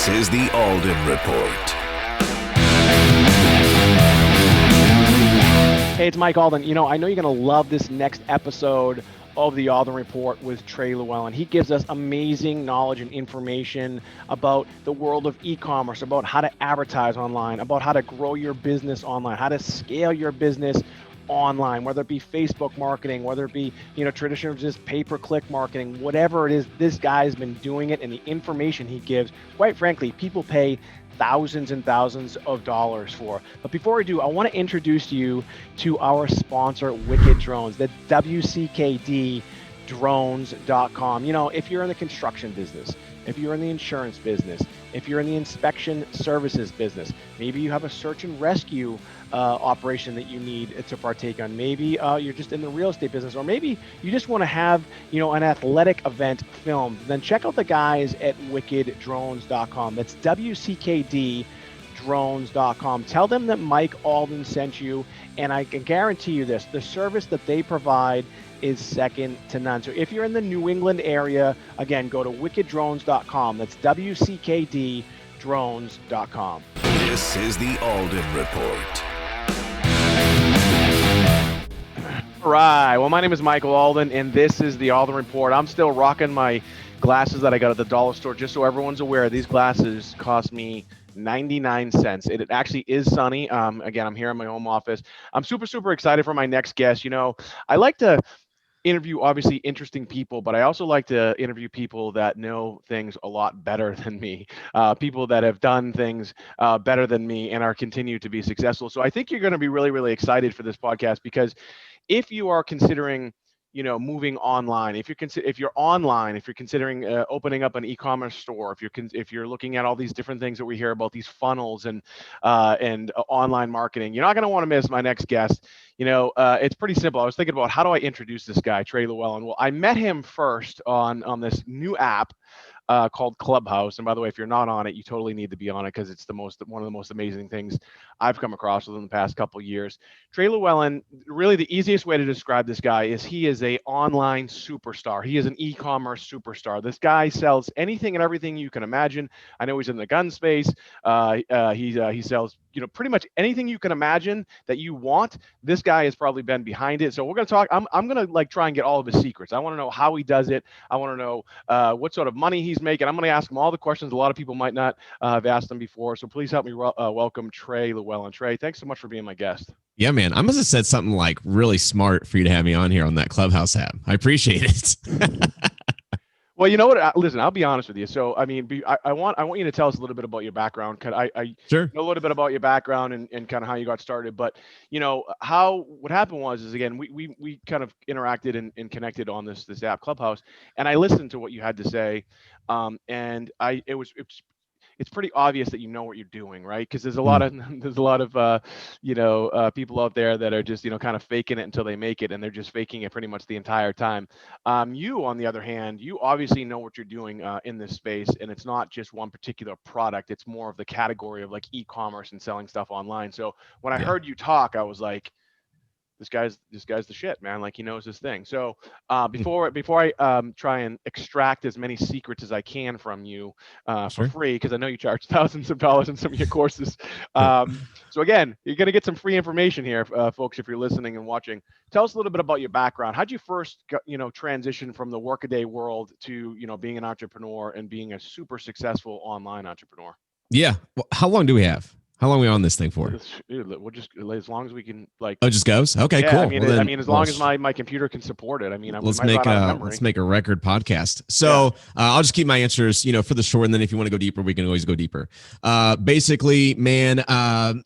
This is the Alden Report. Hey, it's Mike Alden. I know you're going to love this next episode of the Alden Report with Trey Lewellen. He gives us amazing knowledge and information about the world of e-commerce, about how to advertise online, about how to grow your business online, how to scale your business online, whether it be Facebook marketing, whether it be, traditional just pay-per-click marketing, whatever it is, this guy's been doing it, and the information he gives, quite frankly, people pay thousands and thousands of dollars for. But before we do, I want to introduce you to our sponsor, Wicked Drones, the WCKD.drones.com. If you're in the construction business, if you're in the insurance business, if you're in the inspection services business, maybe you have a search and rescue operation that you need to partake on. Maybe you're just in the real estate business, or maybe you just want to have, an athletic event filmed. Then check out the guys at wickeddrones.com. That's WCKD.drones.com. Tell them that Mike Alden sent you, and I can guarantee you this: the service that they provide is second to none. So if you're in the New England area, again, go to wickeddrones.com. That's WCKD.drones.com. This is the Alden Report. All right. Well, my name is Michael Alden, and this is the Alden Report. I'm still rocking my glasses that I got at the dollar store. Just so everyone's aware, these glasses cost me 99 cents. It actually is sunny. Again, I'm here in my home office. I'm super, super excited for my next guest. I like to interview obviously interesting people, but I also like to interview people that know things a lot better than me, people that have done things better than me and are continue to be successful. So I think you're going to be really, really excited for this podcast, because if you are considering moving online, if you're considering opening up an e-commerce store, if you're looking at all these different things that we hear about, these funnels and online marketing, you're not going to want to miss my next guest. It's pretty simple. I was thinking about, how do I introduce this guy, Trey Lewellen? Well, I met him first on this new app called Clubhouse. And by the way, if you're not on it, you totally need to be on it, because it's one of the most amazing things I've come across within the past couple of years. Trey Lewellen, really the easiest way to describe this guy is he is an online superstar. He is an e-commerce superstar. This guy sells anything and everything you can imagine. I know he's in the gun space. He sells pretty much anything you can imagine that you want. This guy has probably been behind it. So we're going to talk. I'm going to try and get all of his secrets. I want to know how he does it. I want to know what sort of money he's making. I'm going to ask him all the questions a lot of people might not have asked him before. So please help me welcome Trey Lewellen. Trey, thanks so much for being my guest. Yeah, man. I must have said something like really smart for you to have me on here on that Clubhouse app. I appreciate it. Well, you know what? Listen, I'll be honest with you. So, I want you to tell us a little bit about your background. I Sure. know a little bit about your background and kind of how you got started. But what happened was again, we kind of interacted and connected on this app Clubhouse, and I listened to what you had to say, and it's pretty obvious that you know what you're doing, right? Because there's a lot of people out there that are just kind of faking it until they make it, and they're just faking it pretty much the entire time. You, on the other hand, you obviously know what you're doing in this space, and it's not just one particular product. It's more of the category of e-commerce and selling stuff online. So when I heard you talk, I was like, this guy's the shit, man. He knows his thing. So before I try and extract as many secrets as I can from you for free, because I know you charge thousands of dollars in some of your courses. So again, you're going to get some free information here, folks, if you're listening and watching. Tell us a little bit about your background. How'd you first transition from the workaday world to being an entrepreneur and being a super successful online entrepreneur? Yeah. Well, how long do we have? How long are we on this thing for? We'll just as long as we can. Oh, it just goes. Okay, yeah, cool. As long as my computer can support it. Let's make a record podcast. So I'll just keep my answers, for the short, and then if you want to go deeper, we can always go deeper. Basically, man,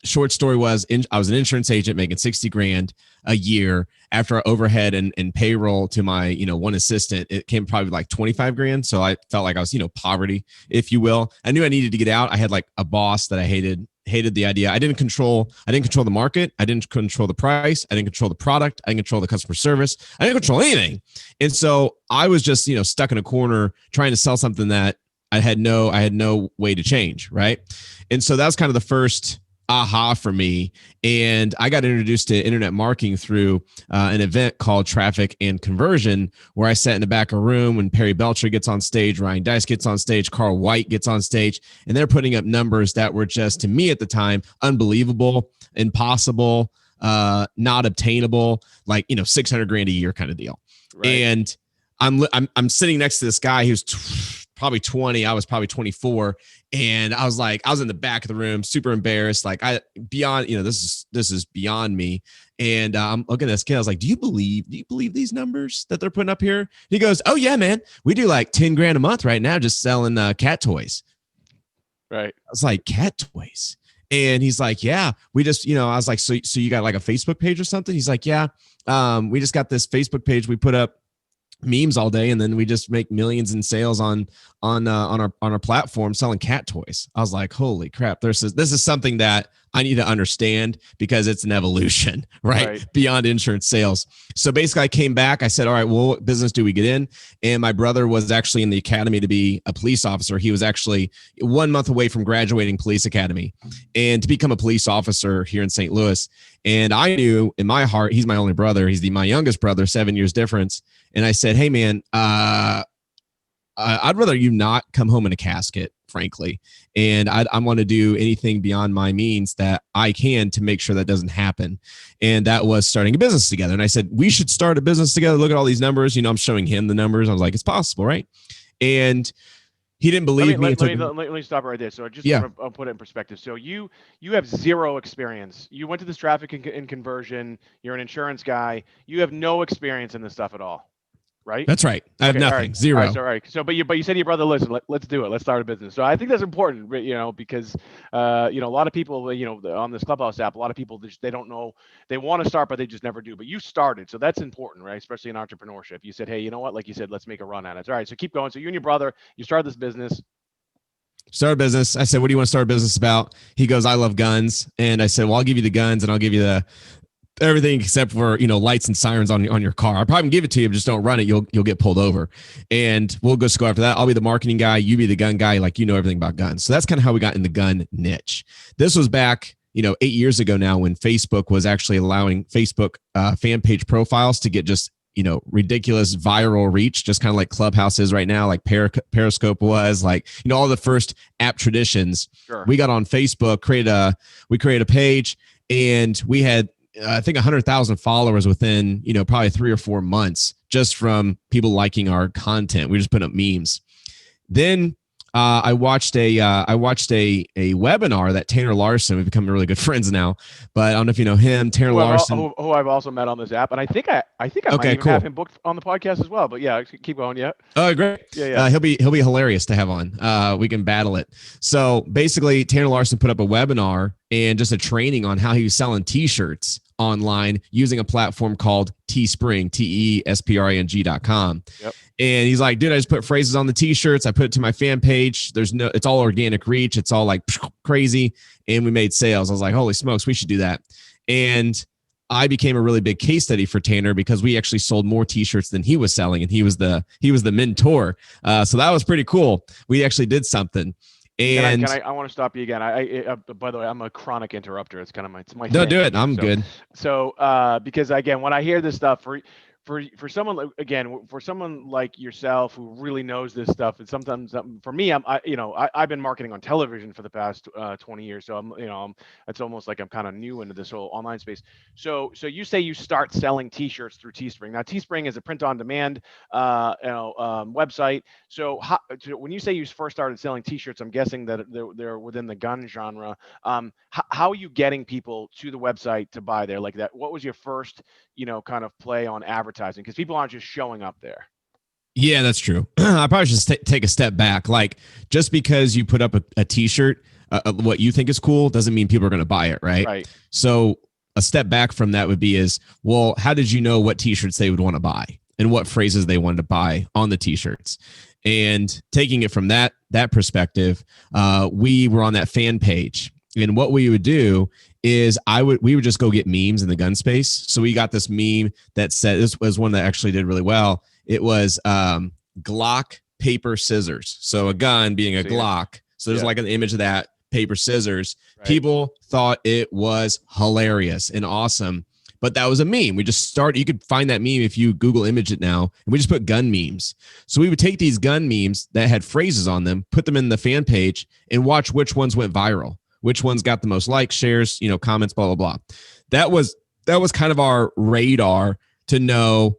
short story was I was an insurance agent making $60,000 a year. After our overhead and payroll to my one assistant, it came probably like $25,000. So I felt like I was poverty, if you will. I knew I needed to get out. I had a boss that I hated the idea. I didn't control the market. I didn't control the price. I didn't control the product. I didn't control the customer service. I didn't control anything. And so I was just, stuck in a corner trying to sell something that I had no way to change. Right. And so that was kind of the first aha for me. And I got introduced to internet marketing through an event called Traffic and Conversion, where I sat in the back of a room when Perry Belcher gets on stage, Ryan Dice gets on stage, Carl White gets on stage, and they're putting up numbers that were just, to me at the time, unbelievable, impossible, not obtainable, like, 600 grand a year kind of deal. Right. And I'm sitting next to this guy who's probably 20. I was probably 24. And I was in the back of the room, super embarrassed. Like this is beyond me. And I'm looking at this kid. I was like, do you believe these numbers that they're putting up here? He goes, oh yeah, man. We do like 10 grand a month right now, just selling cat toys. Right. I was like, cat toys. And he's like, yeah, we just, I was like, so you got like a Facebook page or something? He's like, yeah, we just got this Facebook page. We put up memes all day, and then we just make millions in sales on our platform selling cat toys. I was like, holy crap, this is something that I need to understand, because it's an evolution, right? Beyond insurance sales. So basically I came back, I said, all right, well, what business do we get in? And my brother was actually in the academy to be a police officer. He was actually 1 month away from graduating police academy and to become a police officer here in St. Louis. And I knew in my heart, he's my only brother. He's my youngest brother, 7 years difference. And I said, hey man, I'd rather you not come home in a casket, frankly. And I want to do anything beyond my means that I can to make sure that doesn't happen. And that was starting a business together. And I said, we should start a business together. Look at all these numbers. I'm showing him the numbers. I was like, it's possible, right? And he didn't believe me. Let me stop right there. So I just want to put it in perspective. So you have zero experience. You went to this traffic and conversion. You're an insurance guy. You have no experience in this stuff at all. Right? That's right. I have nothing. Right. Zero. All right. So, but you said to your brother, listen, let's do it. Let's start a business. So I think that's important, because, a lot of people, on this Clubhouse app, a lot of people, they don't know, they want to start, but they just never do. But you started. So that's important, right? Especially in entrepreneurship. You said, hey, you know what? Like you said, let's make a run at it. All right. So keep going. So you and your brother, you started this business. Start a business. I said, what do you want to start a business about? He goes, I love guns. And I said, well, I'll give you the guns and I'll give you everything except for, lights and sirens on your car. I'll probably give it to you, but just don't run it. You'll get pulled over. And we'll just go after that. I'll be the marketing guy. You be the gun guy. Like, everything about guns. So that's kind of how we got in the gun niche. This was back, 8 years ago now, when Facebook was actually allowing Facebook fan page profiles to get just, ridiculous viral reach, just kind of like Clubhouse is right now, like Periscope was, like, all the first app traditions. Sure. We got on Facebook, we created a page, and we had, I think 100,000 followers within, probably 3 or 4 months, just from people liking our content. We just put up memes. Then I watched a webinar that Tanner Larson, we've become really good friends now, but I don't know if you know him, Tanner Larson, who I've also met on this app, and I think I might even have him booked on the podcast as well. But yeah, keep going. Yeah. Oh, great. Yeah. He'll be hilarious to have on. We can battle it. So basically, Tanner Larson put up a webinar and just a training on how he was selling T-shirts online using a platform called Teespring, TESPRING.com. Yep. And he's like, dude, I just put phrases on the T-shirts. I put it to my fan page. It's all organic reach. It's all like crazy. And we made sales. I was like, holy smokes, we should do that. And I became a really big case study for Tanner, because we actually sold more T-shirts than he was selling. And he was the mentor. So that was pretty cool. We actually did something. And I want to stop you again. By the way, I'm a chronic interrupter. It's kind of my no, thing. do it. I'm good. So, because again, when I hear this stuff, for someone, again, for someone like yourself who really knows this stuff, and sometimes for me, I've been marketing on television for the past 20 years, so it's almost like I'm kind of new into this whole online space. So you say you start selling T-shirts through Teespring. Now, Teespring is a print-on-demand website. So when you say you first started selling T-shirts, I'm guessing that they're within the gun genre. How are you getting people to the website to buy there like that? What was your first, kind of play on advertising? Because people aren't just showing up there. Yeah, that's true. I probably should take a step back. Like, just because you put up a T-shirt, what you think is cool doesn't mean people are going to buy it, right? Right. So a step back from that would be well, how did you know what T-shirts they would want to buy and what phrases they wanted to buy on the T-shirts? And taking it from that perspective, we were on that fan page. And what we would do is we would just go get memes in the gun space. So we got this meme that said, this was one that actually did really well. It was Glock, paper, scissors. So a gun being a Glock. So there's like an image of that. paper, scissors. Right. People thought it was hilarious and awesome. But that was a meme. We just started. You could find that meme if you Google image it now. And we just put gun memes. So we would take these gun memes that had phrases on them, put them in the fan page, and watch which ones went viral, which ones got the most likes, shares, comments, blah, blah, blah. That was kind of our radar to know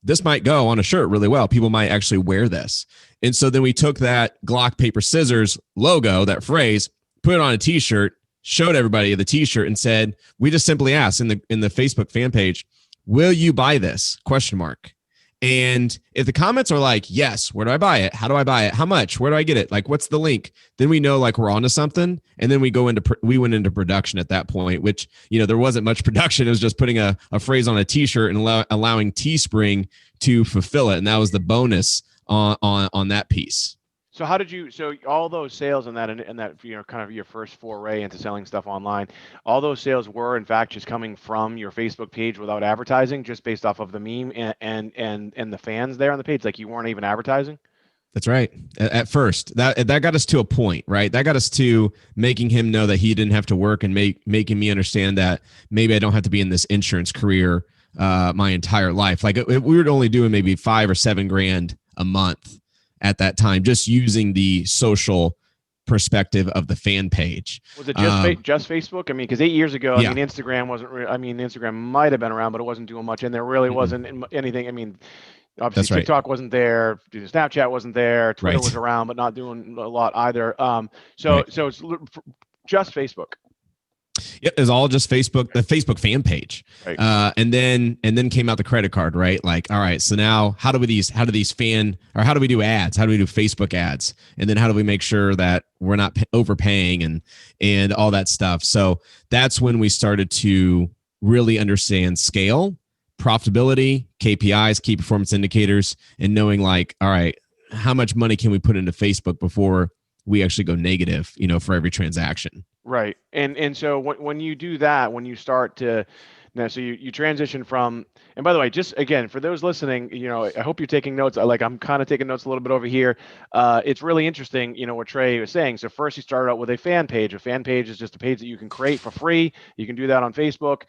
this might go on a shirt really well. People might actually wear this. And so then we took that Glock paper scissors logo, that phrase, put it on a t-shirt, showed everybody the t-shirt, and said, we just simply asked in the Facebook fan page, will you buy this? ? And if the comments are like, yes, where do I buy it? How do I buy it? How much? Where do I get it? Like, what's the link? Then we know like we're onto something. And then we went into production at that point, which, there wasn't much production. It was just putting a phrase on a t-shirt and allowing Teespring to fulfill it. And that was the bonus on that piece. So how did you? So all those sales and that kind of your first foray into selling stuff online, all those sales were in fact just coming from your Facebook page without advertising, just based off of the meme and the fans there on the page. Like you weren't even advertising. That's right. At first, that got us to a point, right? That got us to making him know that he didn't have to work and making me understand that maybe I don't have to be in this insurance career my entire life. Like we were only doing maybe $5,000 or $7,000 a month at that time, just using the social perspective of the fan page. Was it just Facebook? I mean, because 8 years ago, I mean, Instagram wasn't. Instagram might have been around, but it wasn't doing much, and there really wasn't anything. I mean, obviously TikTok wasn't there, Snapchat wasn't there, Twitter was around, but not doing a lot either. So it's just Facebook. Yep, it's all just Facebook, the Facebook fan page, right. And then came out the credit card, right? Like, all right, so now how do we do ads? How do we do Facebook ads? And then how do we make sure that we're not overpaying and all that stuff? So that's when we started to really understand scale, profitability, KPIs, key performance indicators, and knowing like, all right, how much money can we put into Facebook before we actually go negative, for every transaction. Right. And so when you do that, when you start to, so you transition from, and by the way, just again, for those listening, I hope you're taking notes. I'm kind of taking notes a little bit over here. It's really interesting, what Trey was saying. So first you started out with a fan page. A fan page is just a page that you can create for free. You can do that on Facebook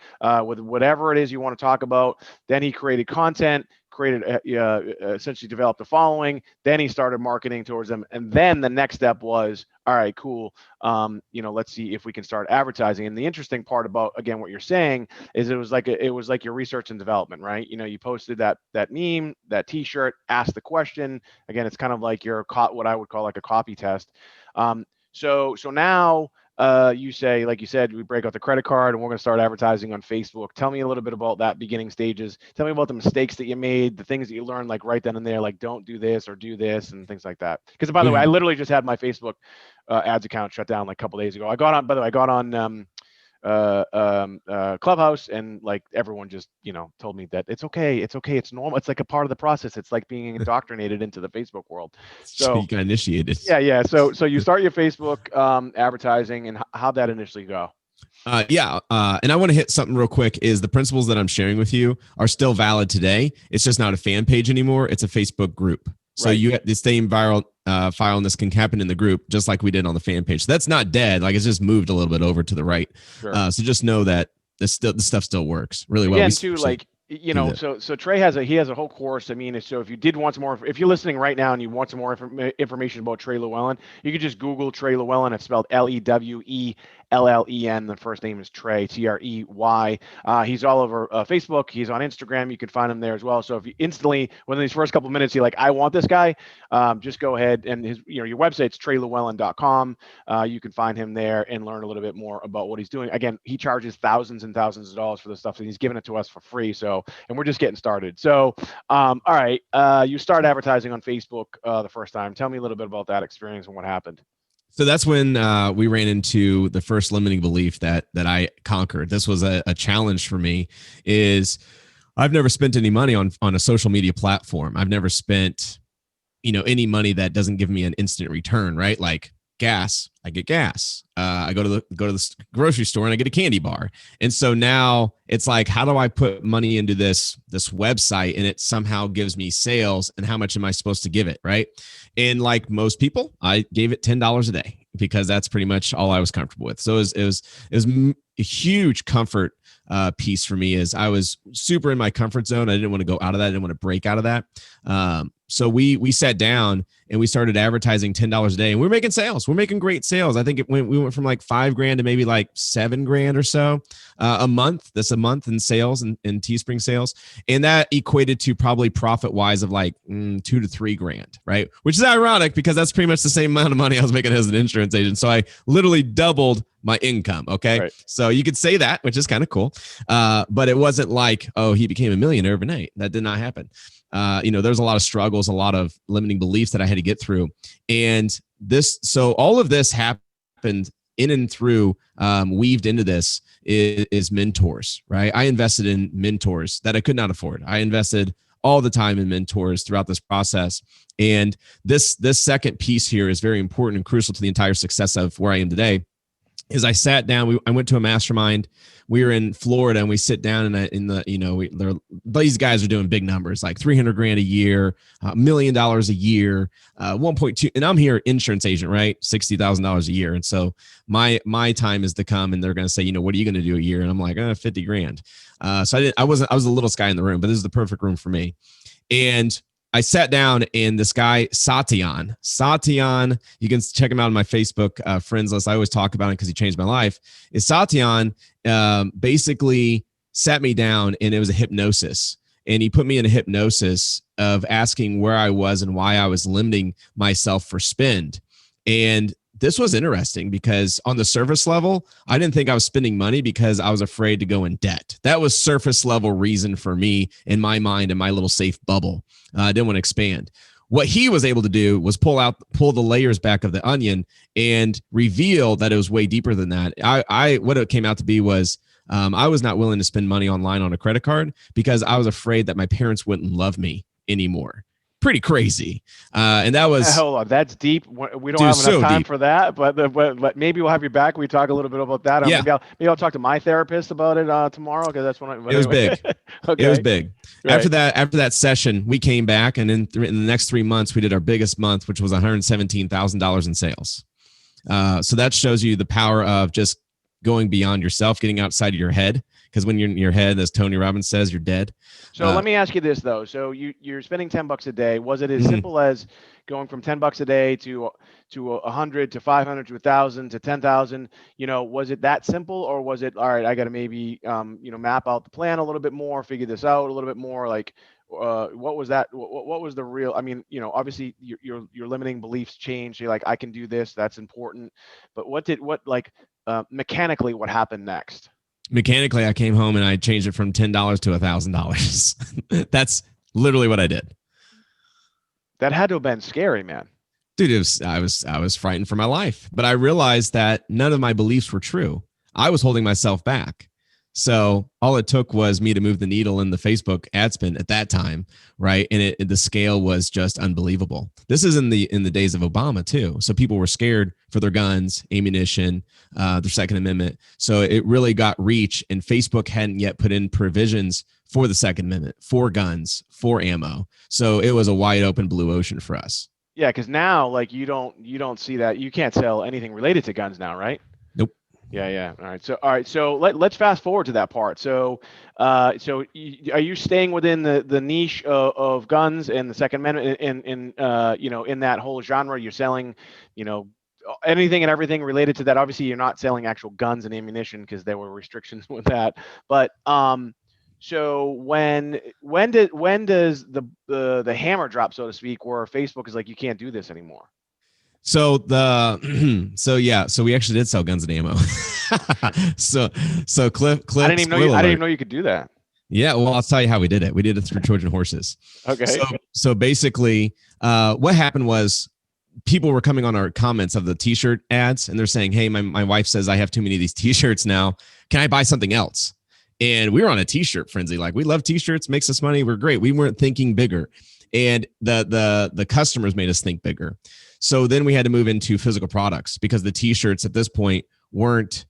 with whatever it is you want to talk about. Then he created content, essentially developed a following. Then he started marketing towards them. And then the next step was, all right, cool. Let's see if we can start advertising. And the interesting part about, again, what you're saying is it was like your research and development, right? You posted that meme, that t-shirt, asked the question. Again, it's kind of like what I would call like a copy test. So now, you say, like you said, we break out the credit card and we're going to start advertising on Facebook. Tell me a little bit about that beginning stages. Tell me about the mistakes that you made, the things that you learned, like right then and there, like don't do this or do this and things like that. Because by the way, I literally just had my Facebook ads account shut down like a couple days ago. I got on Clubhouse, and like everyone just told me that it's okay, it's normal, it's like a part of the process. It's like being indoctrinated into the Facebook world. So you got initiated. Yeah. So you start your Facebook advertising, and how'd that initially go? And I want to hit something real quick. Is the principles that I'm sharing with you are still valid today. It's just not a fan page anymore. It's a Facebook group. So you get the same viral and this can happen in the group, just like we did on the fan page. So that's not dead. Like it's just moved a little bit over to the right. Sure. So just know that this stuff still works really well. Again, too, like so Trey has a whole course. I mean, so if you did want some more, if you're listening right now and you want some more information about Trey Lewellen, you could just Google Trey Lewellen. It's spelled Lewellen. The first name is Trey, Trey. He's all over Facebook. He's on Instagram. You can find him there as well. So if you instantly, within these first couple of minutes, you're like, I want this guy, just go ahead and your website's TreyLewellen.com. You can find him there and learn a little bit more about what he's doing. Again, he charges thousands and thousands of dollars for this stuff, and he's giving it to us for free. So, and we're just getting started. So, all right, you start advertising on Facebook the first time. Tell me a little bit about that experience and what happened. So that's when we ran into the first limiting belief that I conquered. This was a challenge for me. Is I've never spent any money on a social media platform. I've never spent any money that doesn't give me an instant return, right? Like gas, I get gas. I go to the grocery store and I get a candy bar. And so now it's like, how do I put money into this website and it somehow gives me sales, and how much am I supposed to give it, right? And like most people, I gave it $10 a day because that's pretty much all I was comfortable with. So it was a huge comfort piece for me. Is I was super in my comfort zone. I didn't want to go out of that. I didn't want to break out of that. So we sat down and we started advertising $10 a day, and we're making sales. We're making great sales. I think we went from like $5,000 to maybe like $7,000 or so a month. That's a month in sales and Teespring sales. And that equated to probably profit wise of like $2,000 to $3,000, right? Which is ironic because that's pretty much the same amount of money I was making as an insurance agent. So I literally doubled my income. Okay. Right. So you could say that, which is kind of cool. But it wasn't like, oh, he became a millionaire overnight. That did not happen. There's a lot of struggles, a lot of limiting beliefs that I had to get through. And so all of this happened in and through, weaved into this is mentors, right? I invested in mentors that I could not afford. I invested all the time in mentors throughout this process. And this second piece here is very important and crucial to the entire success of where I am today. Is I sat down, I went to a mastermind. We were in Florida, and we sit down these guys are doing big numbers, like $300,000 a year, $1 million a year, 1.2. And I'm here, insurance agent, right? $60,000 a year. And so my time is to come, and they're going to say, what are you going to do a year? And I'm like, $50,000. So I was the littlest guy in the room, but this is the perfect room for me. And I sat down, and this guy, Satyan, you can check him out on my Facebook friends list. I always talk about him because he changed my life. Is Satyan basically sat me down, and it was a hypnosis. And he put me in a hypnosis of asking where I was and why I was limiting myself for spend. And this was interesting because on the surface level, I didn't think I was spending money because I was afraid to go in debt. That was surface level reason for me in my mind, in my little safe bubble. I didn't want to expand. What he was able to do was pull the layers back of the onion and reveal that it was way deeper than that. What it came out to be was I was not willing to spend money online on a credit card because I was afraid that my parents wouldn't love me anymore. Pretty crazy. And that was, hold on, that's deep. We don't have enough time for that, but maybe we'll have you back. We talk a little bit about that. Yeah. Maybe I'll talk to my therapist about it tomorrow, because that's when it was big. Okay. It was big. Right. After that session, we came back, and in the next 3 months, we did our biggest month, which was $117,000 in sales. So that shows you the power of just going beyond yourself, getting outside of your head. Because when you're in your head, as Tony Robbins says, you're dead. So let me ask you this, though. So you're spending $10 a day. Was it as simple as going from $10 a day to 100 to 500 to 1,000 to 10,000? Was it that simple, or was it, all right, I got to maybe map out the plan a little bit more, figure this out a little bit more? Like, what was that? What was the real? I mean, obviously your limiting beliefs changed. You're like, I can do this. That's important. But mechanically, what happened next? Mechanically, I came home and I changed it from $10 to $1,000. That's literally what I did. That had to have been scary, man. Dude, I was frightened for my life, but I realized that none of my beliefs were true. I was holding myself back. So all it took was me to move the needle in the Facebook ad spend at that time, right? And the scale was just unbelievable. This is in the days of Obama too. So people were scared for their guns, ammunition, their Second Amendment. So it really got reach, and Facebook hadn't yet put in provisions for the Second Amendment, for guns, for ammo. So it was a wide open blue ocean for us. Yeah, because now, like, you don't see that. You can't sell anything related to guns now, right? Nope. Yeah. All right. So let's fast forward to that part. So, are you staying within the niche of guns and the Second Amendment, in that whole genre? You're selling, anything and everything related to that. Obviously, you're not selling actual guns and ammunition because there were restrictions with that. But so when does the hammer drop, so to speak, where Facebook is like, you can't do this anymore? So we actually did sell guns and ammo. so Cliff, I didn't even know you could do that. Yeah, well, I'll tell you how we did it. We did it through Trojan horses. Okay. So basically, what happened was people were coming on our comments of the T-shirt ads, and they're saying, "Hey, my wife says I have too many of these T-shirts now. Can I buy something else?" And we were on a T-shirt frenzy. Like, we love T-shirts, makes us money. We're great. We weren't thinking bigger, and the customers made us think bigger. So then we had to move into physical products because the T-shirts at this point weren't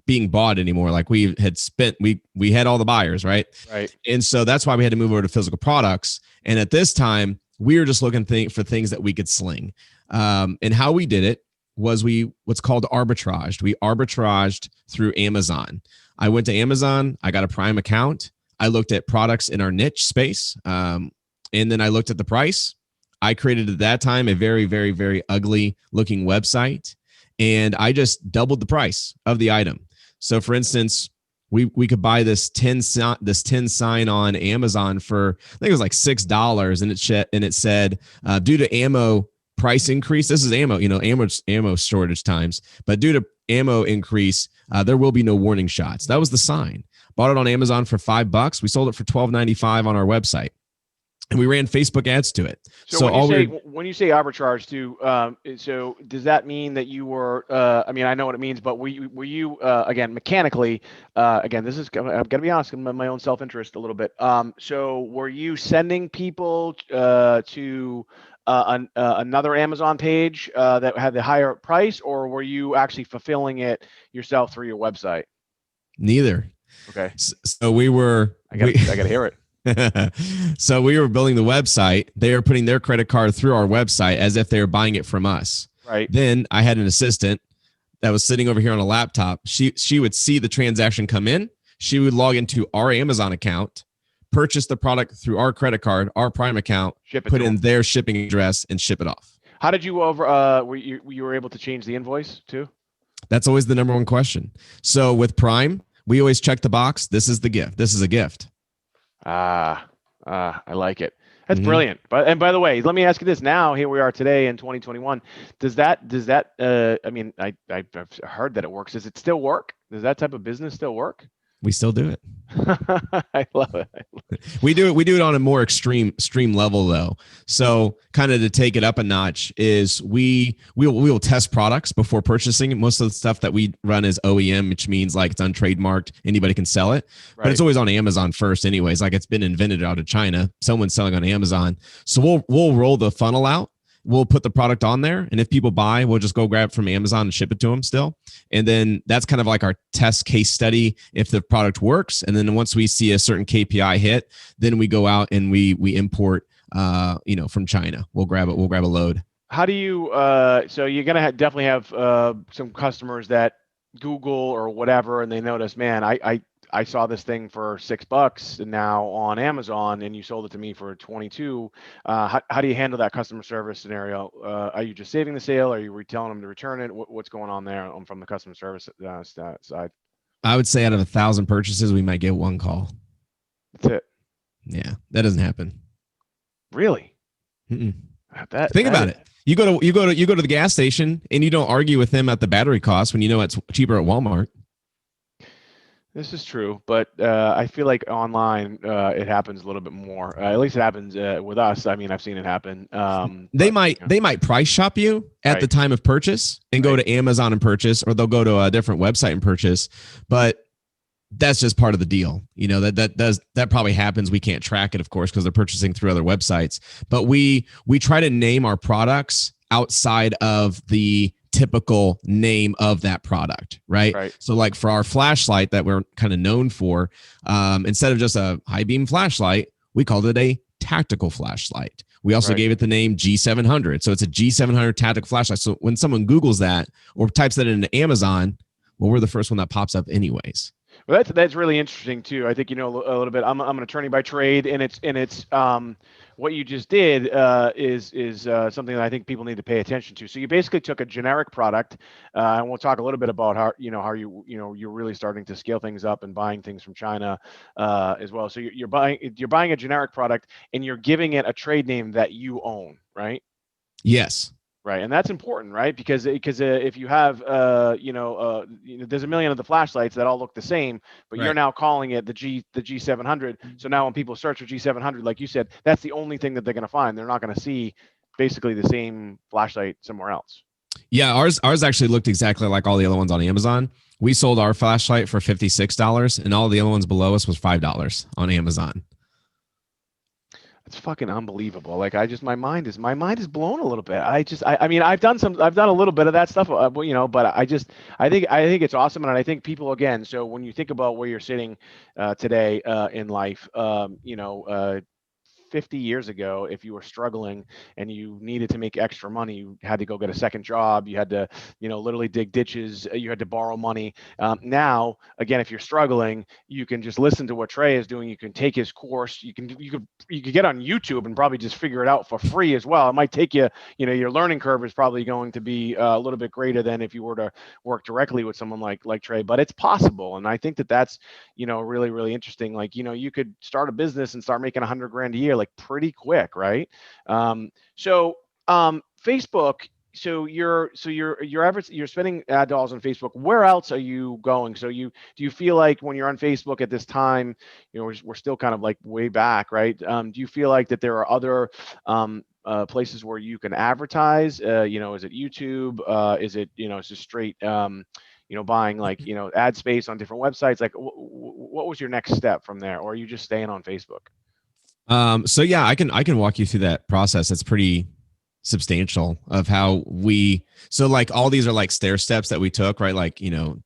being bought anymore. Like, we had spent, we had all the buyers, right? Right. And so that's why we had to move over to physical products. And at this time, we were just looking for things that we could sling. And how we did it was what's called arbitraged. We arbitraged through Amazon. I went to Amazon. I got a Prime account. I looked at products in our niche space, and then I looked at the price. I created at that time a very, very, very ugly looking website, and I just doubled the price of the item. So, for instance, we could buy this 10 sign on Amazon for, I think it was like $6, and it said due to ammo price increase. This is ammo, ammo shortage times, but due to ammo increase, there will be no warning shots. That was the sign. Bought it on Amazon for $5. We sold it for $12.95 on our website, and we ran Facebook ads to it. So when you say arbitrage too, so does that mean that you were? I mean, I know what it means, but were you again mechanically? Again, this is, I've got to be honest, in my own self-interest a little bit. So were you sending people to another Amazon page that had the higher price, or were you actually fulfilling it yourself through your website? Neither. Okay. So we were. I got to hear it. So we were building the website. They are putting their credit card through our website as if they were buying it from us. Right. Then I had an assistant that was sitting over here on a laptop. She would see the transaction come in. She would log into our Amazon account, purchase the product through our credit card, our Prime account, put in their shipping address, and ship it off. How did you were you able to change the invoice too? That's always the number one question. So with Prime, we always check the box. This is the gift. This is a gift. I like it. That's brilliant. But by the way, let me ask you this. Now, here we are today in 2021. Does that? I mean, I've heard that it works. Does it still work? Does that type of business still work? We still do it. I love it. We do it on a more extreme level though. So kind of to take it up a notch is we will test products before purchasing. Most of the stuff that we run is OEM, which means like it's untrademarked. Anybody can sell it, right. But it's always on Amazon first anyways. Like it's been invented out of China. Someone's selling on Amazon. So we'll roll the funnel out. We'll put the product on there, and if people buy, we'll just go grab it from Amazon and ship it to them still. And then that's kind of like our test case study if the product works. And then once we see a certain KPI hit, then we go out and we import, from China. We'll grab a load. How do you? So you're gonna definitely have some customers that Google or whatever, and they notice, man, I saw this thing for $6 and now on Amazon, and you sold it to me for 22. How do you handle that customer service scenario? Are you just saving the sale? Are you telling them to return it? What's going on there from the customer service side? I would say out of 1,000 purchases, we might get one call. That's it. Yeah, that doesn't happen. Really? Think about it. You go to the gas station and you don't argue with them at the battery cost when you know it's cheaper at Walmart. This is true, but I feel like online it happens a little bit more. At least it happens with us. I mean, I've seen it happen. They might price shop you at the time of purchase and go to Amazon and purchase, or they'll go to a different website and purchase. But that's just part of the deal. That probably happens. We can't track it, of course, because they're purchasing through other websites. But we try to name our products outside of the typical name of that product, right? So like for our flashlight that we're kind of known for, instead of just a high beam flashlight, we called it a tactical flashlight. We also gave it the name G700. So it's a G700 tactical flashlight. So when someone Googles that or types that into Amazon, well, we're the first one that pops up anyways. Well, that's really interesting too. I think a little bit. I'm an attorney by trade, and it's what you just did is something that I think people need to pay attention to. So you basically took a generic product, and we'll talk a little bit about how you're really starting to scale things up and buying things from China as well. So you're buying a generic product and you're giving it a trade name that you own, right? Yes. Right, and that's important, right? Because if you have there's a million of the flashlights that all look the same, but you're now calling it the G700. So now when people search for G700, like you said, that's the only thing that they're going to find. They're not going to see basically the same flashlight somewhere else. Yeah, ours actually looked exactly like all the other ones on Amazon. We sold our flashlight for $56, and all the other ones below us was $5 on Amazon. It's fucking unbelievable. Like my mind is blown a little bit. I mean, I've done a little bit of that stuff, but I think it's awesome. And I think people, again, so when you think about where you're sitting today in life, 50 years ago, if you were struggling and you needed to make extra money, you had to go get a second job. You had to, literally dig ditches. You had to borrow money. Now, again, if you're struggling, you can just listen to what Trey is doing. You can take his course. You could get on YouTube and probably just figure it out for free as well. It might take you, your learning curve is probably going to be a little bit greater than if you were to work directly with someone like Trey, but it's possible. And I think that's, really, really interesting. Like, you could start a business and start making $100,000 a year, like pretty quick. Right. Facebook, so you're spending ad dollars on Facebook. Where else are you going? Do you feel like when you're on Facebook at this time, we're still kind of like way back, right? Do you feel like that there are other places where you can advertise? Is it YouTube? Is it, it's just straight, buying like, ad space on different websites? Like what was your next step from there? Or are you just staying on Facebook? So yeah, I can walk you through that process. It's pretty substantial of how so like all these are like stair steps that we took, right? Like,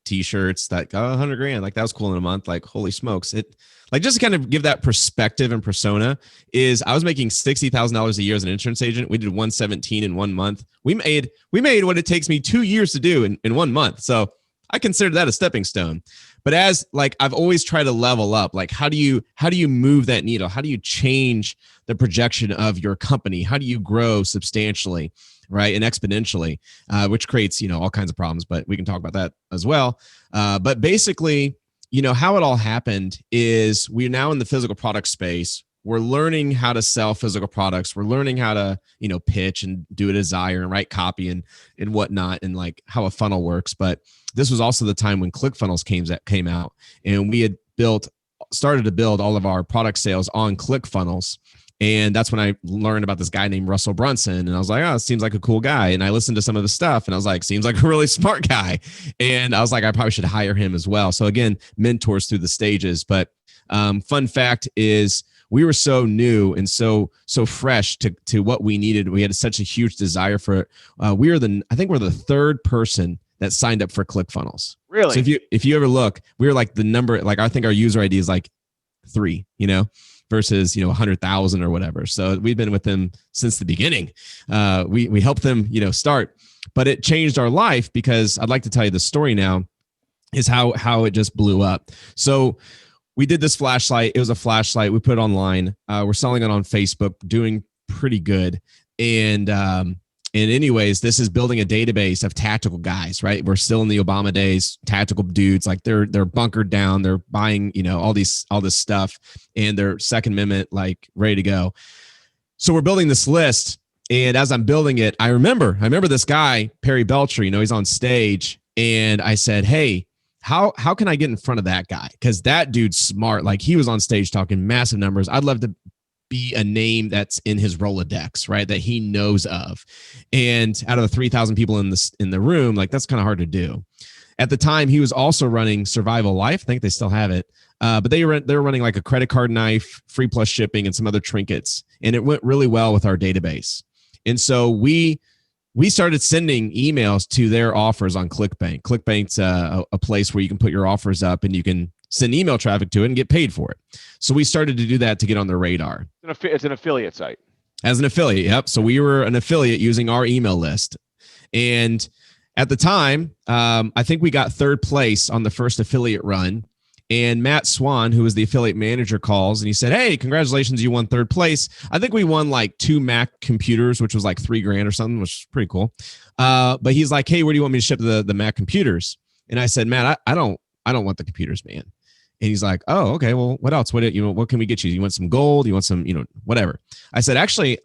t-shirts that got $100,000, like that was cool in a month. Like, holy smokes. It like, just to kind of give that perspective and persona is I was making $60,000 a year as an insurance agent. We did 117 in 1 month. We made what it takes me 2 years to do in 1 month. So I consider that a stepping stone. But as like, I've always tried to level up, like, how do you move that needle? How do you change the projection of your company? How do you grow substantially, right? And exponentially, which creates, all kinds of problems, but we can talk about that as well. But basically, how it all happened is we're now in the physical product space. We're learning how to sell physical products. We're learning how to, pitch and do a desire and write copy and whatnot, and like how a funnel works. But this was also the time when ClickFunnels came out, and we had started to build all of our product sales on ClickFunnels. And that's when I learned about this guy named Russell Brunson. And I was like, oh, it seems like a cool guy. And I listened to some of the stuff and I was like, seems like a really smart guy. And I was like, I probably should hire him as well. So again, mentors through the stages. But fun fact is we were so new and so fresh to what we needed. We had such a huge desire for it. I think we're the third person that signed up for ClickFunnels. Really? So if you ever look, we were like the number, like I think our user ID is like 3, versus 100,000 or whatever. So we've been with them since the beginning. We helped them start, but it changed our life because I'd like to tell you the story now is how it just blew up. So we did this flashlight. It was a flashlight. We put it online. We're selling it on Facebook, doing pretty good. And anyways, this is building a database of tactical guys, right? We're still in the Obama days, tactical dudes, like they're bunkered down. They're buying, all this stuff, and they're Second Amendment, like ready to go. So we're building this list. And as I'm building it, I remember this guy, Perry Belcher, he's on stage. And I said, hey, how can I get in front of that guy? Because that dude's smart. Like he was on stage talking massive numbers. I'd love to be a name that's in his Rolodex, right? That he knows of. And out of the 3,000 people in the room, like that's kind of hard to do. At the time, he was also running Survival Life. I think they still have it. But they were running like a credit card knife, free plus shipping, and some other trinkets. And it went really well with our database. And so we started sending emails to their offers on ClickBank. ClickBank's a place where you can put your offers up and you can send email traffic to it and get paid for it. So we started to do that to get on their radar. It's an affiliate site. As an affiliate, yep. So we were an affiliate using our email list. And at the time, I think we got 3rd place on the first affiliate run. And Matt Swan, who was the affiliate manager, calls and he said, hey, congratulations, you won 3rd place. I think we won like 2 Mac computers, which was like $3,000 or something, which is pretty cool. But he's like, hey, where do you want me to ship the Mac computers? And I said, Matt, I don't want the computers, man. And he's like, oh, okay, well, what else? What can we get you? You want some gold? You want some, whatever. I said, actually,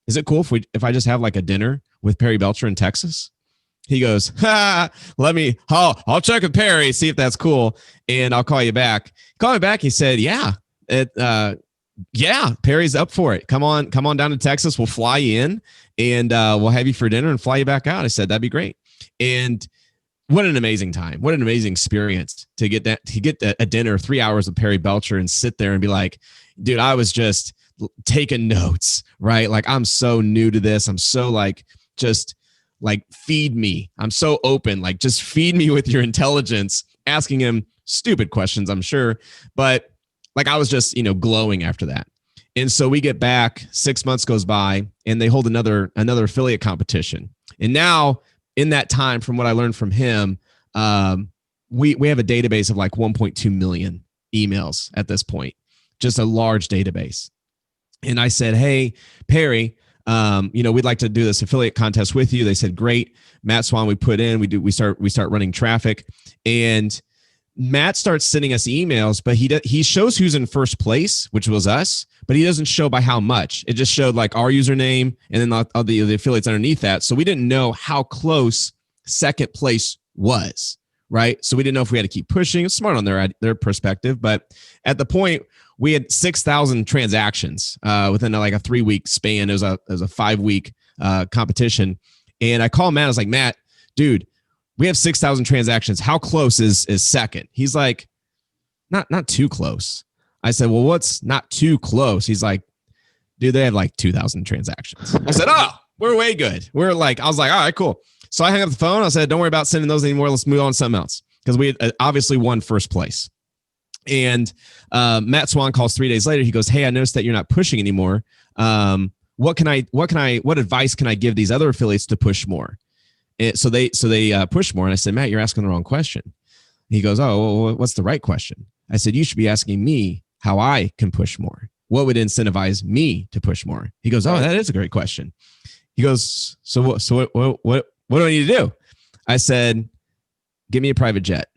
is it cool if I just have like a dinner with Perry Belcher in Texas? He goes, I'll check with Perry, see if that's cool. And I'll call you back. Call me back. He said, yeah, Perry's up for it. Come on down to Texas. We'll fly you in and we'll have you for dinner and fly you back out. I said, that'd be great. And what an amazing time. What an amazing experience to get a dinner, 3 hours with Perry Belcher and sit there and be like, dude, I was just taking notes, right? Like, I'm so new to this. I'm so feed me. I'm so open. Like, just feed me with your intelligence, asking him stupid questions, I'm sure. But like, I was just, glowing after that. And so we get back, 6 months goes by, and they hold another affiliate competition. And now in that time, from what I learned from him, we have a database of like 1.2 million emails at this point, just a large database. And I said, hey, Perry, we'd like to do this affiliate contest with you. They said, great. Matt Swan, we put in, we start running traffic, and Matt starts sending us emails, but he shows who's in first place, which was us, but he doesn't show by how much. It just showed like our username and then the affiliates underneath that. So we didn't know how close second place was, right? So we didn't know if we had to keep pushing. It's smart on their perspective, but at the point we had 6,000 transactions within like a 3-week span. It was a 5-week competition, and I called Matt. I was like, Matt, dude, we have 6,000 transactions. How close is second? He's like, not too close. I said, well, what's not too close? He's like, dude, they have like 2,000 transactions. I said, oh, we're way good. I was like, all right, cool. So I hung up the phone. I said, don't worry about sending those anymore. Let's move on to something else, because we had obviously won first place. And Matt Swan calls 3 days later. He goes, hey, I noticed that you're not pushing anymore. What advice can I give these other affiliates to push more? And so they push more. And I said, Matt, you're asking the wrong question. He goes, oh, well, what's the right question? I said, you should be asking me how I can push more. What would incentivize me to push more? He goes, oh, that is a great question. He goes, so what do I need to do? I said, give me a private jet.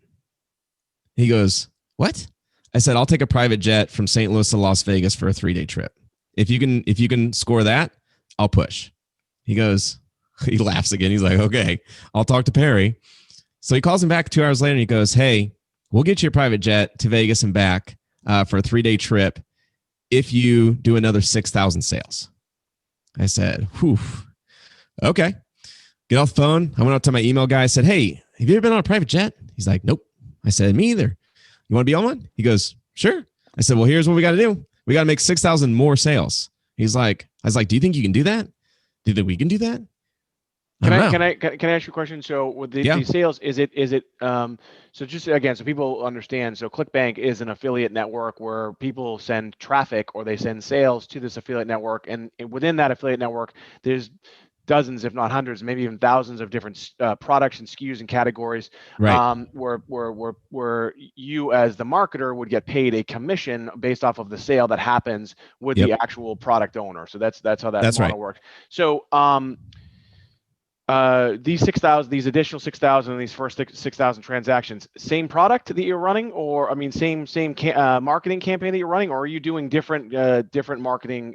He goes, what? I said, I'll take a private jet from St. Louis to Las Vegas for a 3-day trip. If you can score that, I'll push. He goes, he laughs again. He's like, okay, I'll talk to Perry. So he calls him back 2 hours later and he goes, hey, we'll get you a private jet to Vegas and back for a 3-day trip if you do another 6,000 sales. I said, whew, okay. Get off the phone. I went up to my email guy. I said, hey, have you ever been on a private jet? He's like, nope. I said, me either. You want to be on one? He goes, sure. I said, well, here's what we got to do. We got to make 6,000 more sales. I was like, do you think you can do that? Do you think we can do that? Can I ask you a question? So with these sales, is it so just again, so people understand, so ClickBank is an affiliate network where people send traffic or they send sales to this affiliate network, and within that affiliate network, there's dozens, if not hundreds, maybe even thousands of different products and SKUs and categories, right? Where you as the marketer would get paid a commission based off of the sale that happens with the actual product owner. So that's how that model works. So these additional 6,000, and these first 6,000 transactions, same product that you're running, or same marketing campaign that you're running, or are you doing different marketing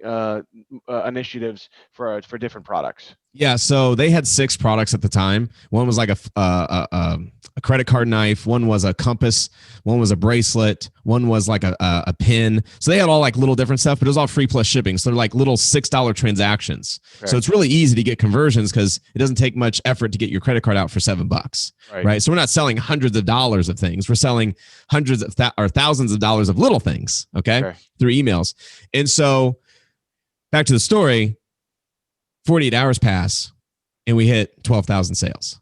initiatives for different products? Yeah, so they had 6 products at the time. One was like a credit card knife. One was a compass. One was a bracelet. One was like a pin. So they had all like little different stuff, but it was all free plus shipping. So they're like little $6 transactions. Okay. So it's really easy to get conversions because it doesn't take much effort to get your credit card out for $7, right? So we're not selling hundreds of dollars of things. We're selling hundreds of or thousands of dollars of little things, okay, through emails. And so back to the story. 48 hours pass and we hit 12,000 sales.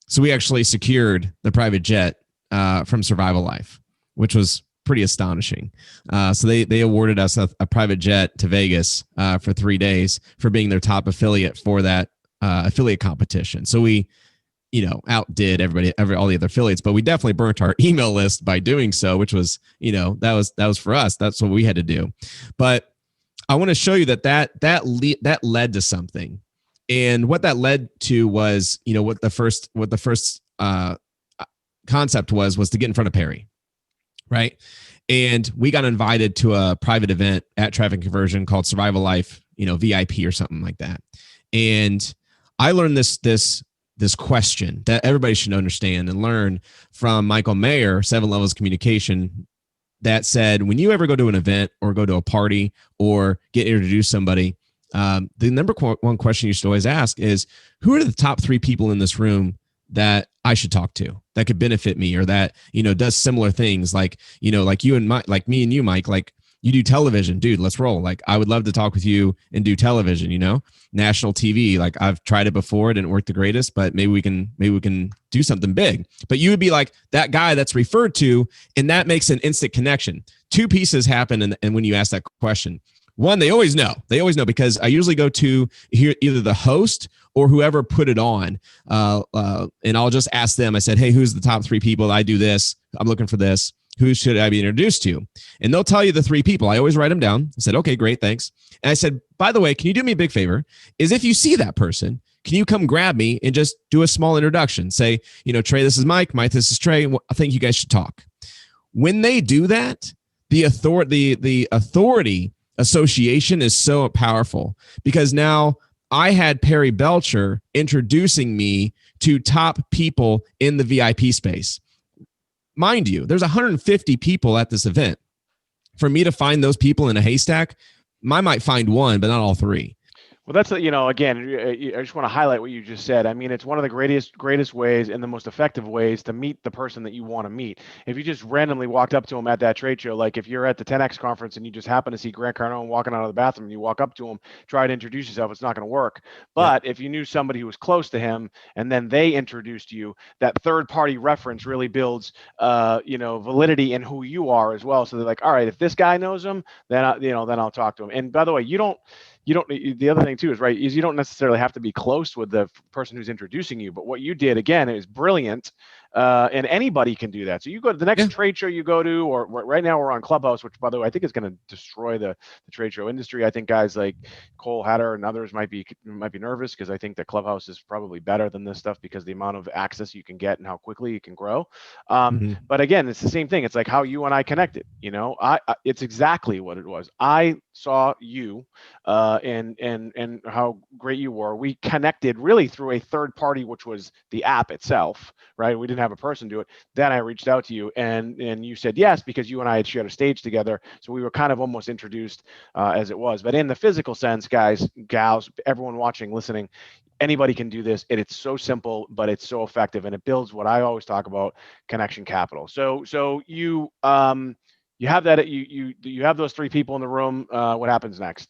So we actually secured the private jet from Survival Life, which was pretty astonishing. So they awarded us a private jet to Vegas for 3 days for being their top affiliate for that affiliate competition. So we, outdid all the other affiliates, but we definitely burnt our email list by doing so, which was, that was for us. That's what we had to do. But I want to show you that led to something, and what that led to was, what the first concept was to get in front of Perry, right? And we got invited to a private event at Traffic Conversion called Survival Life, VIP or something like that. And I learned this question that everybody should understand and learn from Michael Mayer, 7 Levels of Communication, that said, when you ever go to an event or go to a party or get introduced to somebody, the number one question you should always ask is, who are the top 3 people in this room that I should talk to that could benefit me, or that, does similar things, like you and like me and you, Mike, like you do television, dude, let's roll. Like I would love to talk with you and do television, national TV. Like I've tried it before. It didn't work the greatest, but maybe we can do something big. But you would be like that guy that's referred to, and that makes an instant connection. 2 pieces happen. And when you ask that question, One, they always know. They always know because I usually go to either the host or whoever put it on, and I'll just ask them. I said, "Hey, who's the top 3 people? I do this. I'm looking for this. Who should I be introduced to?" And they'll tell you the 3 people. I always write them down. I said, "Okay, great, thanks." And I said, "By the way, can you do me a big favor? Is if you see that person, can you come grab me and just do a small introduction? Say, Trey, this is Mike. Mike, this is Trey. I think you guys should talk." When they do that, the authority association is so powerful because now I had Perry Belcher introducing me to top people in the VIP space. Mind you, there's 150 people at this event. For me to find those people in a haystack, I might find one, but not all 3. Well, that's, again, I just want to highlight what you just said. I mean, it's one of the greatest ways and the most effective ways to meet the person that you want to meet. If you just randomly walked up to him at that trade show, like if you're at the 10X conference and you just happen to see Grant Cardone walking out of the bathroom and you walk up to him, try to introduce yourself, it's not going to work. But if you knew somebody who was close to him and then they introduced you, that third party reference really builds, validity in who you are as well. So they're like, all right, if this guy knows him, then I'll talk to him. And by the way, the other thing too is you don't necessarily have to be close with the person who's introducing you, but what you did again is brilliant. And anybody can do that. So you go to the next trade show you go to, or right now we're on Clubhouse, which by the way, I think is going to destroy the trade show industry. I think guys like Cole Hatter and others might be nervous because I think that Clubhouse is probably better than this stuff because the amount of access you can get and how quickly you can grow. But again, it's the same thing. It's like how you and I connected, it's exactly what it was. I saw you, and how great you were. We connected really through a third party, which was the app itself, right? We didn't have a person do it. Then I reached out to you and you said yes, because you and I had shared a stage together. So we were kind of almost introduced as it was. But in the physical sense, guys, gals, everyone watching, listening, anybody can do this. It's so simple, but it's so effective. And it builds what I always talk about, connection capital. So you have that, you have those 3 people in the room. What happens next?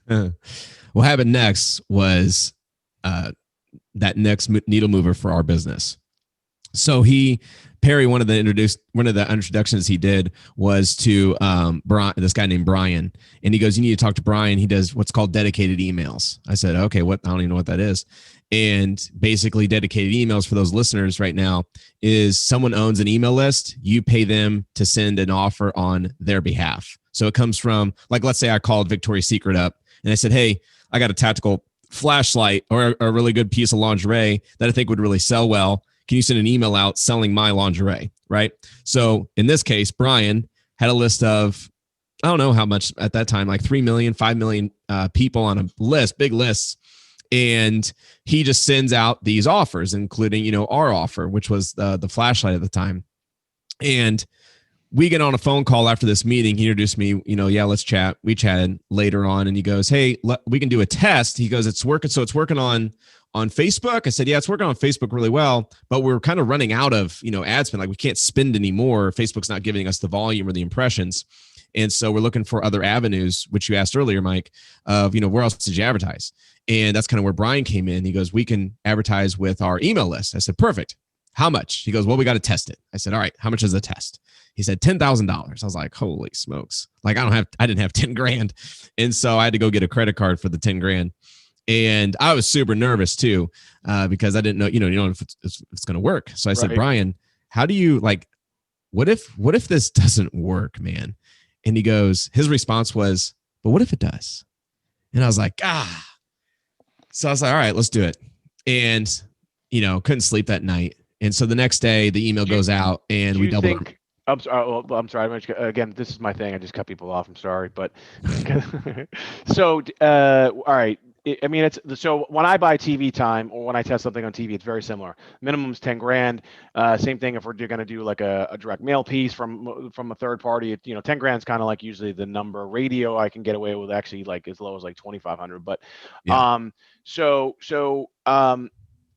What happened next was that next needle mover for our business. So Perry, one of the introductions he did was to this guy named Brian, and he goes, "You need to talk to Brian. He does what's called dedicated emails." I said, "Okay, what? I don't even know what that is." And basically, dedicated emails for those listeners right now is someone owns an email list. You pay them to send an offer on their behalf. So it comes from, like, let's say I called Victoria's Secret up and I said, "Hey, I got a tactical flashlight or a really good piece of lingerie that I think would really sell well. Can you send an email out selling my lingerie?" Right? So in this case, Brian had a list of, I don't know how much at that time, like 3 million, 5 million people on a list, big lists. And he just sends out these offers, including, our offer, which was the flashlight at the time. And we get on a phone call after this meeting. He introduced me, let's chat. We chatted later on and he goes, "Hey, we can do a test." He goes, "It's working. So it's working on Facebook." I said, "Yeah, it's working on Facebook really well, but we're kind of running out of, ad spend. Like we can't spend anymore. Facebook's not giving us the volume or the impressions. And so we're looking for other avenues," which you asked earlier, Mike, of, where else did you advertise? And that's kind of where Brian came in. He goes, "We can advertise with our email list." I said, "Perfect. How much?" He goes, "Well, we got to test it." I said, "All right, how much is the test?" He said $10,000. I was like, holy smokes. Like I didn't have 10 grand. And so I had to go get a credit card for the 10 grand. And I was super nervous too, because I didn't know, if it's going to work. So I said, "Brian, how do you what if this doesn't work, man?" And he goes, his response was, "But what if it does?" And I was like, So I was like, "All right, let's do it." And, couldn't sleep that night. And so the next day the email goes out and we doubled. I'm sorry. Again, this is my thing. I just cut people off. I'm sorry, but so all right. I mean, so when I buy TV time or when I test something on TV, it's very similar. Minimum's 10 grand. Same thing if we're going to do like a direct mail piece from a third party. 10 grand is kind of like usually the number. Radio I can get away with actually like as low as like 2,500. But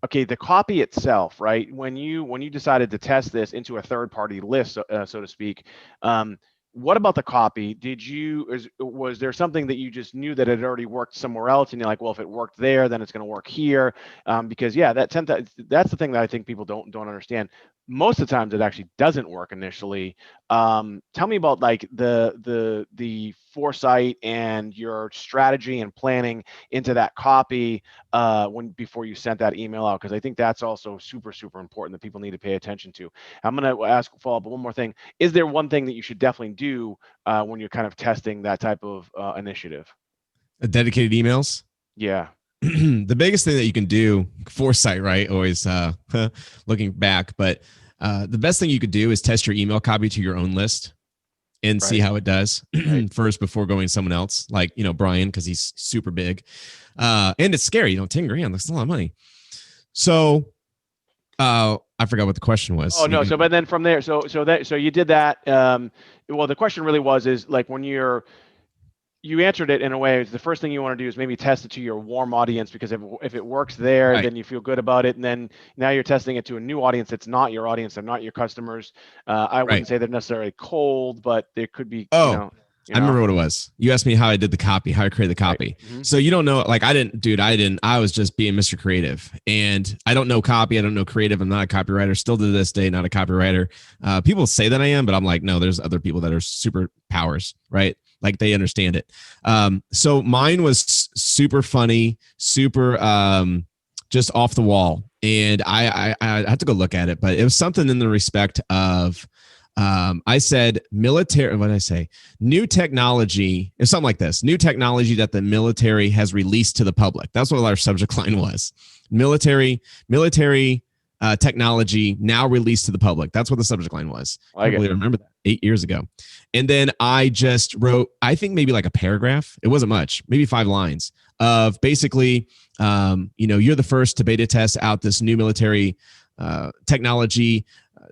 okay, the copy itself, right? When you decided to test this into a third party list, so to speak, what about the copy? Was there something that you just knew that it already worked somewhere else, and you're like, well, if it worked there, then it's going to work here? Because that's the thing that I think people don't understand. most of the times it actually doesn't work initially. Tell me about like the foresight and your strategy and planning into that copy before you sent that email out, because I think that's also super important that people need to pay attention to. I'm going to ask follow up one more thing. Is there one thing that you should definitely do when you're kind of testing that type of initiative? Dedicated emails. Yeah. The biggest thing that you can do, foresight, right? Always looking back, but the best thing you could do is test your email copy to your own list and see how it does first before going to someone else, like, Brian, because he's super big. And it's scary, $10,000, that's a lot of money. So I forgot what the question was. Oh, no. So, but then from there, so you did that. Well, the question really is like when you answered it in a way. The first thing you want to do is maybe test it to your warm audience, because if it works there, then you feel good about it. And then now you're testing it to a new audience that's not your audience, they're not your customers. I wouldn't say they're necessarily cold, but there could be. I remember what it was. You asked me how I did the copy, how I created the copy. Right. Mm-hmm. So you don't know, like I was just being Mr. Creative, and I don't know copy. I don't know creative. I'm not a copywriter. Still to this day, not a copywriter. People say that I am, but I'm like, no, there's other people that are super powers, right? Like they understand it. So mine was super funny, super just off the wall. And I had to go look at it, but it was something in the respect of, I said military, what did I say? New technology, or something like this. New technology that the military has released to the public. That's what our subject line was. Military technology now released to the public. That's what the subject line was. I can't remember that 8 years ago. And then I just wrote, I think maybe like a paragraph. It wasn't much, maybe 5 lines of basically, you're the first to beta test out this new military technology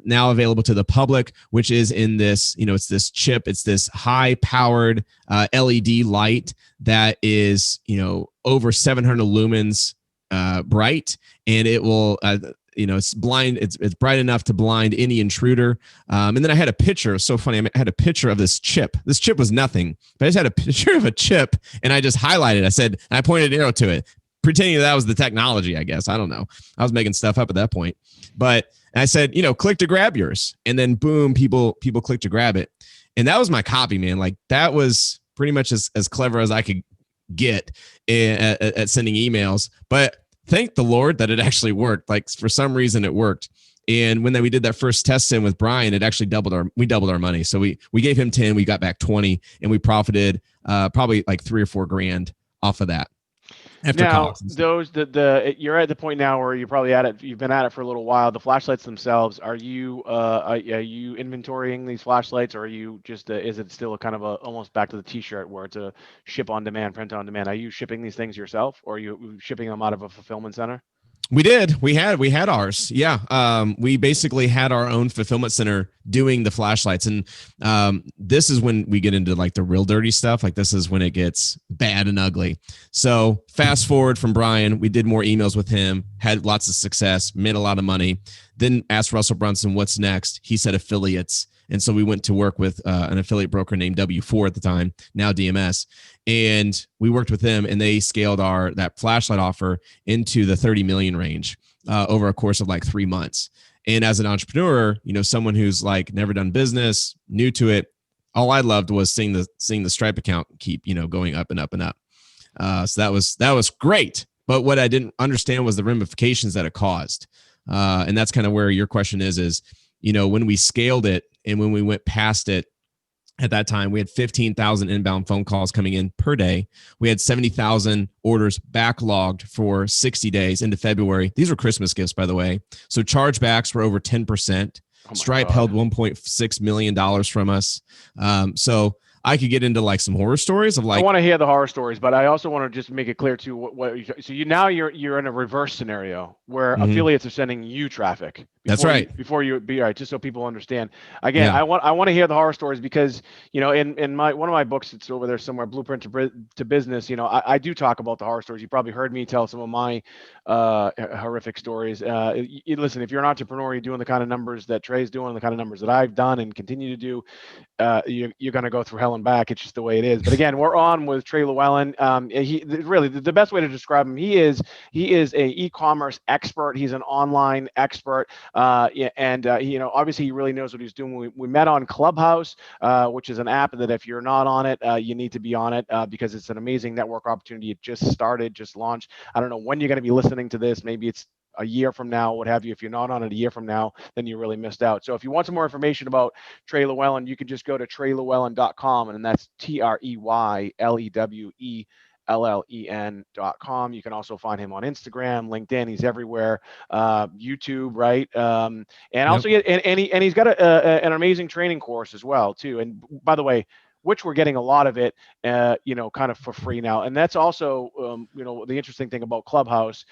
now available to the public, which is in this, it's this chip, it's this high powered LED light that is, over 700 lumens bright, and it will, it's blind. It's bright enough to blind any intruder. And then I had a picture. It was so funny. I had a picture of this chip. This chip was nothing, but I just had a picture of a chip, and I just highlighted. I said, and I pointed an arrow to it, pretending that was the technology. I guess, I don't know. I was making stuff up at that point, but I said, click to grab yours, and then boom, people click to grab it, and that was my copy, man. Like that was pretty much as clever as I could get at sending emails, but. Thank the Lord that it actually worked. Like for some reason it worked. And when we did that first test in with Brian, it actually doubled our money. So we gave him 10, we got back 20, and we profited probably like $3 or $4 grand off of that. Now, you're at the point now where you're probably at it. You've been at it for a little while. The flashlights themselves, are you inventorying these flashlights, or are you just is it still a kind of almost back to the T-shirt where it's a ship on demand, print on demand? Are you shipping these things yourself, or are you shipping them out of a fulfillment center? We did. We had ours. Yeah. We basically had our own fulfillment center doing the flashlights. And this is when we get into like the real dirty stuff. Like this is when it gets bad and ugly. So fast forward from Brian, we did more emails with him, had lots of success, made a lot of money. Then asked Russell Brunson, what's next? He said affiliates. And so we went to work with an affiliate broker named W4 at the time, now DMS. And we worked with them, and they scaled that flashlight offer into the 30 million range over a course of like 3 months. And as an entrepreneur, someone who's like never done business, new to it, all I loved was seeing the Stripe account keep, going up and up and up. So that was great. But what I didn't understand was the ramifications that it caused. And that's kind of where your question is, when we scaled it and when we went past it, at that time, we had 15,000 inbound phone calls coming in per day. We had 70,000 orders backlogged for 60 days into February. These were Christmas gifts, by the way. So chargebacks were over 10%. Stripe held $1.6 million from us. So I could get into like some horror stories of like. I want to hear the horror stories, but I also want to just make it clear too. So you're in a reverse scenario where affiliates are sending you traffic. That's right. Before you be right, just so people understand. Again, I want to hear the horror stories because in one of my books, it's over there somewhere, Blueprint to Business. I do talk about the horror stories. You probably heard me tell some of my horrific stories. Listen, if you're an entrepreneur, you're doing the kind of numbers that Trey's doing, the kind of numbers that I've done and continue to do, you're going to go through hell and back. It's just the way it is. But again, we're on with Trey Lewellen. He really the best way to describe him. He is a e-commerce expert. He's an online expert. Yeah, and obviously he really knows what he's doing. We met on Clubhouse, which is an app that if you're not on it, you need to be on it because it's an amazing network opportunity. It just started, just launched. I don't know when you're going to be listening to this. Maybe it's a year from now, what have you. If you're not on it a year from now, then you really missed out. So if you want some more information about Trey Lewellen, you can just go to TreyLewellen.com, and that's TreyLewellen.com. You can also find him on Instagram, LinkedIn. He's everywhere. YouTube, right? And also, and he's got an amazing training course as well, too. And by the way, which we're getting a lot of it, kind of for free now. And that's also, the interesting thing about Clubhouse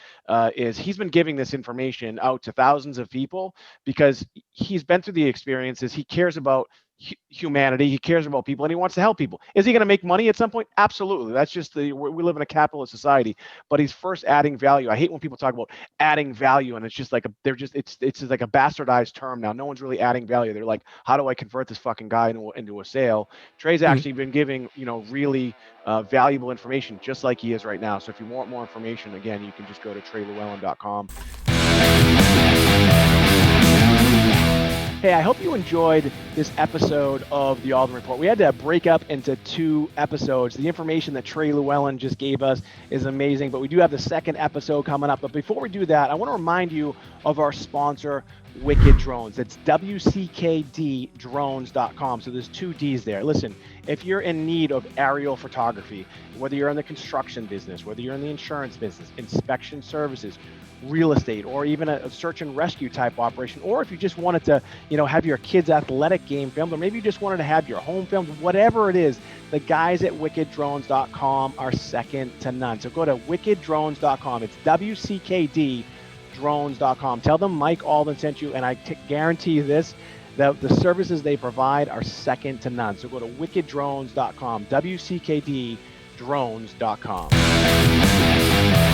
is he's been giving this information out to thousands of people because he's been through the experiences. He cares about humanity. He cares about people and he wants to help people. Is he going to make money at some point? Absolutely. That's just we live in a capitalist society, but he's first adding value. I hate when people talk about adding value and it's just like it's just like a bastardized term now. No one's really adding value. They're like, how do I convert this fucking guy into a sale? Trey's actually been giving, really valuable information just like he is right now. So if you want more information, again, you can just go to TreyLewellen.com. Hey, I hope you enjoyed this episode of the Alden Report. We had to break up into 2 episodes. The information that Trey Lewellen just gave us is amazing, but we do have the second episode coming up. But before we do that, I want to remind you of our sponsor, Wicked Drones. It's WCKDdrones.com. So there's 2 Ds there. Listen, if you're in need of aerial photography, whether you're in the construction business, whether you're in the insurance business, inspection services, real estate, or even a search and rescue type operation, or if you just wanted to, have your kids' athletic game filmed, or maybe you just wanted to have your home filmed, whatever it is, the guys at wickeddrones.com are second to none. So go to wickeddrones.com. It's WCKDdrones.com. Tell them Mike Alden sent you, and I guarantee you this, that the services they provide are second to none. So go to wickeddrones.com, WCKDdrones.com.